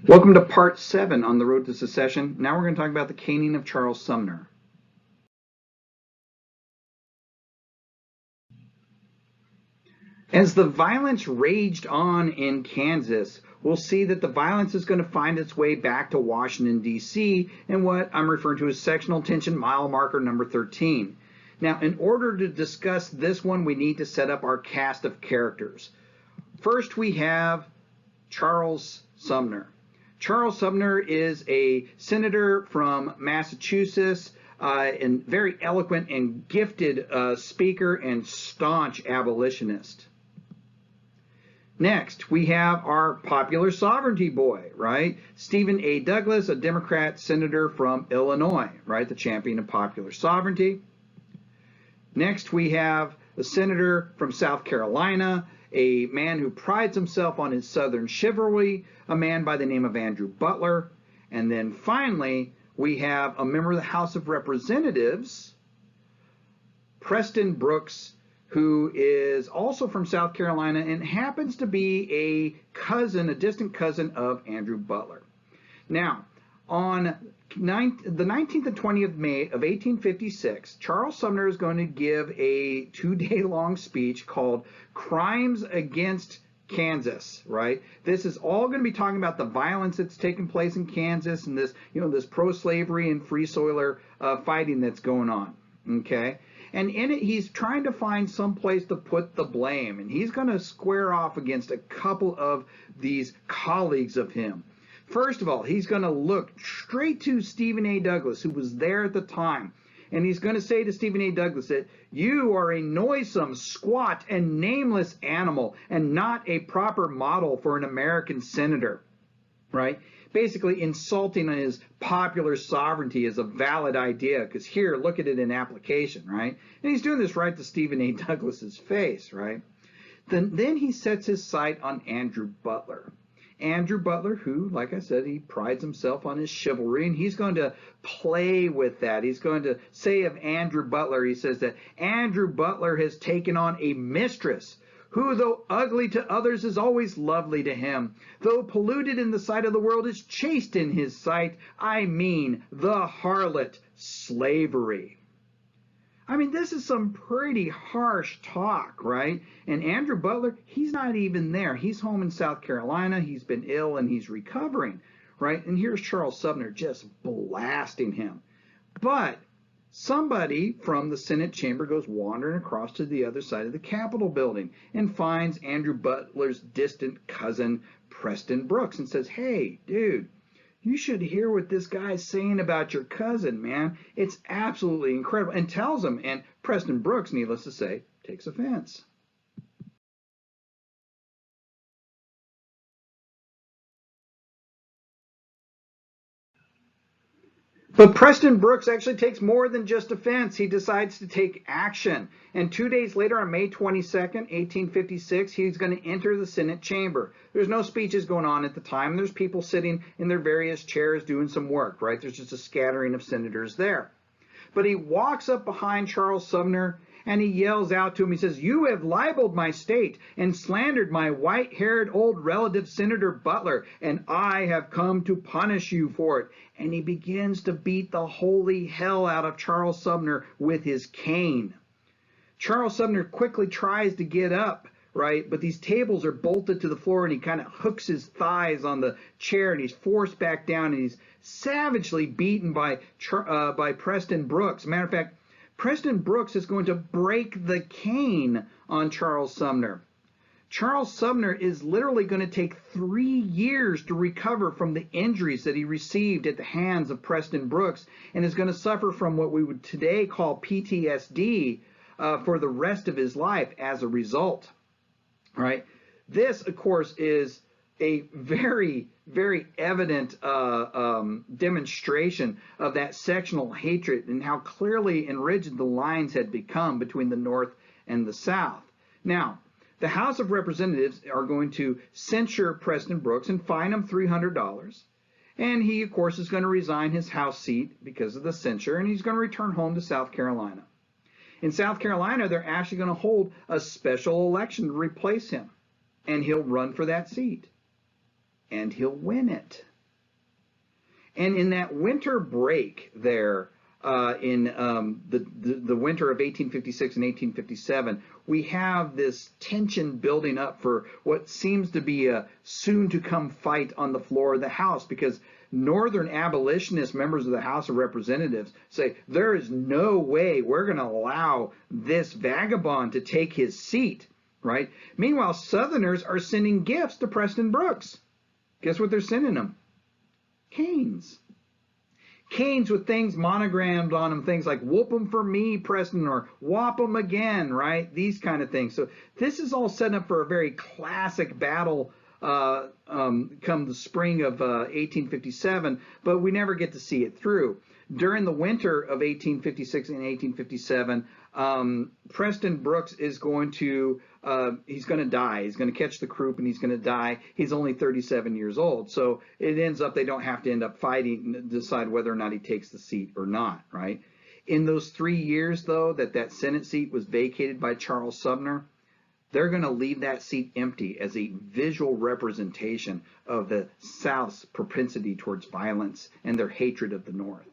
Welcome to part 7 on the road to secession. Now we're going to talk about the caning of Charles Sumner. As the violence raged on in Kansas, we'll see that the violence is going to find its way back to Washington, D.C. and what I'm referring to as sectional tension mile marker number 13. Now, in order to discuss this one, we need to set up our cast of characters. First, we have Charles Sumner. Charles Sumner is a senator from Massachusetts, and very eloquent and gifted speaker and staunch abolitionist. Next, we have our popular sovereignty boy, right? Stephen A. Douglas, a Democrat senator from Illinois, right? The champion of popular sovereignty. Next, we have a senator from South Carolina, a man who prides himself on his Southern chivalry, a man by the name of Andrew Butler. And then finally, we have a member of the House of Representatives, Preston Brooks, who is also from South Carolina and happens to be a distant cousin of Andrew Butler. Now, on the 19th and 20th of May of 1856, Charles Sumner is going to give a 2-day-long speech called Crimes Against Kansas, right? This is all going to be talking about the violence that's taken place in Kansas and this, this pro-slavery and free soiler fighting that's going on, okay? And in it, he's trying to find some place to put the blame, and he's going to square off against a couple of these colleagues of him. First of all, he's going to look straight to Stephen A. Douglas, who was there at the time, and he's going to say to Stephen A. Douglas that you are a noisome, squat, and nameless animal and not a proper model for an American senator, right? Basically insulting his popular sovereignty as a valid idea, because here, look at it in application, right? And he's doing this right to Stephen A. Douglas's face, right? Then he sets his sight on Andrew Butler. Andrew Butler, who, like I said, he prides himself on his chivalry, and he's going to play with that. He's going to say of Andrew Butler, he says that Andrew Butler has taken on a mistress who, though ugly to others, is always lovely to him. Though polluted in the sight of the world, is chaste in his sight. I mean, the harlot, slavery. I mean, this is some pretty harsh talk, right? And Andrew Butler, he's not even there. He's home in South Carolina. He's been ill and he's recovering, right? And here's Charles Sumner just blasting him. But somebody from the Senate chamber goes wandering across to the other side of the Capitol building and finds Andrew Butler's distant cousin, Preston Brooks, and says, hey, dude, you should hear what this guy's saying about your cousin, man. It's absolutely incredible. And tells him, and Preston Brooks, needless to say, takes offense. But Preston Brooks actually takes more than just offense. He decides to take action. And 2 days later, on May 22nd, 1856, he's going to enter the Senate chamber. There's no speeches going on at the time. There's people sitting in their various chairs doing some work, right? There's just a scattering of senators there. But he walks up behind Charles Sumner and he yells out to him. He says, you have libeled my state and slandered my white-haired old relative, Senator Butler, and I have come to punish you for it. And he begins to beat the holy hell out of Charles Sumner with his cane. Charles Sumner quickly tries to get up, right? But these tables are bolted to the floor, and he kind of hooks his thighs on the chair, and he's forced back down, and he's savagely beaten by Preston Brooks. Matter of fact, Preston Brooks is going to break the cane on Charles Sumner. Charles Sumner is literally going to take 3 years to recover from the injuries that he received at the hands of Preston Brooks, and is going to suffer from what we would today call PTSD for the rest of his life as a result. Right? This, of course, is a very, very evident demonstration of that sectional hatred and how clearly and rigid the lines had become between the North and the South. Now, the House of Representatives are going to censure Preston Brooks and fine him $300. And he, of course, is going to resign his House seat because of the censure, and he's going to return home to South Carolina. In South Carolina, they're actually going to hold a special election to replace him, and he'll run for that seat, and he'll win it. And in that winter break there, in the winter of 1856 and 1857, we have this tension building up for what seems to be a soon-to-come fight on the floor of the House, because Northern abolitionist members of the House of Representatives say there is no way we're going to allow this vagabond to take his seat, right? Meanwhile, Southerners are sending gifts to Preston Brooks. Guess what they're sending him? Canes. Canes with things monogrammed on them, things like "whoop 'em for me, Preston," or "whop 'em again," right? These kind of things. So this is all set up for a very classic battle come the spring of 1857, but we never get to see it through. During the winter of 1856 and 1857, Preston Brooks is going to he's going to die. He's going to catch the croup and he's going to die. He's only 37 years old. So it ends up they don't have to end up fighting to decide whether or not he takes the seat or not, right? In those 3 years, though, that Senate seat was vacated by Charles Sumner, they're going to leave that seat empty as a visual representation of the South's propensity towards violence and their hatred of the North.